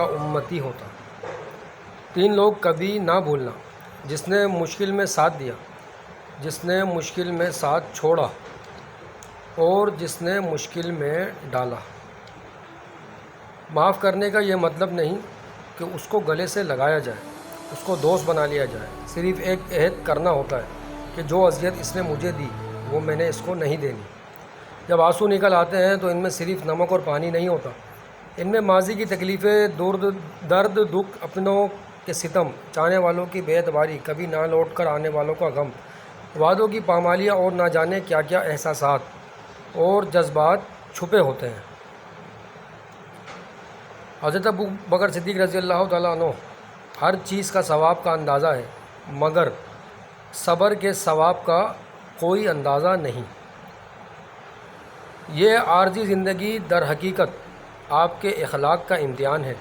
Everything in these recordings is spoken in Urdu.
امتی ہوتا۔ 3 لوگ کبھی نہ بھولنا، جس نے مشکل میں ساتھ دیا، جس نے مشکل میں ساتھ چھوڑا، اور جس نے مشکل میں ڈالا۔ معاف کرنے کا یہ مطلب نہیں کہ اس کو گلے سے لگایا جائے، اس کو دوست بنا لیا جائے۔ صرف ایک عہد کرنا ہوتا ہے کہ جو اذیت اس نے مجھے دی وہ میں نے اس کو نہیں دینی۔ جب آنسو نکل آتے ہیں تو ان میں صرف نمک اور پانی نہیں ہوتا، ان میں ماضی کی تکلیفیں، درد، دکھ، اپنوں کے ستم، چاہنے والوں کی بے اعتباری، کبھی نہ لوٹ کر آنے والوں کا غم، وعدوں کی پامالیاں اور نہ جانے کیا کیا احساسات اور جذبات چھپے ہوتے ہیں۔ حضرت ابو بکر صدیق رضی اللہ تعالیٰ عنہ: ہر چیز کا ثواب کا اندازہ ہے مگر صبر کے ثواب کا کوئی اندازہ نہیں۔ یہ عارضی زندگی در حقیقت آپ کے اخلاق کا امتحان ہے،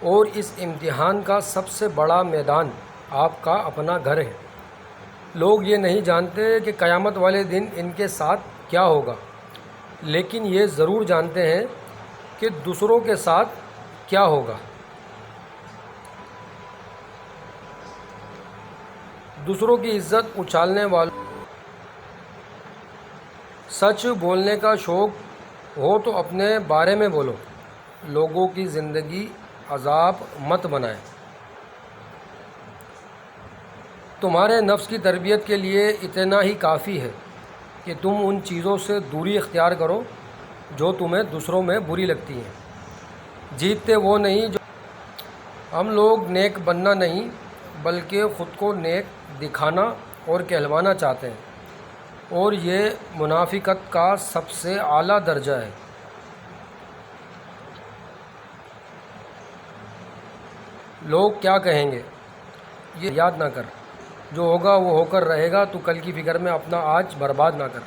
اور اس امتحان کا سب سے بڑا میدان آپ کا اپنا گھر ہے۔ لوگ یہ نہیں جانتے کہ قیامت والے دن ان کے ساتھ کیا ہوگا، لیکن یہ ضرور جانتے ہیں کہ دوسروں کے ساتھ کیا ہوگا۔ دوسروں کی عزت اچھالنے والوں، سچ بولنے کا شوق ہو تو اپنے بارے میں بولو، لوگوں کی زندگی عذاب مت بنائے۔ تمہارے نفس کی تربیت کے لیے اتنا ہی کافی ہے کہ تم ان چیزوں سے دوری اختیار کرو جو تمہیں دوسروں میں بری لگتی ہیں۔ جیتتے وہ نہیں جو ہم لوگ نیک بننا نہیں بلکہ خود کو نیک دکھانا اور کہلوانا چاہتے ہیں، اور یہ منافقت کا سب سے اعلیٰ درجہ ہے۔ لوگ کیا کہیں گے یہ یاد نہ کر، جو ہوگا وہ ہو کر رہے گا، تو کل کی فکر میں اپنا آج برباد نہ کر۔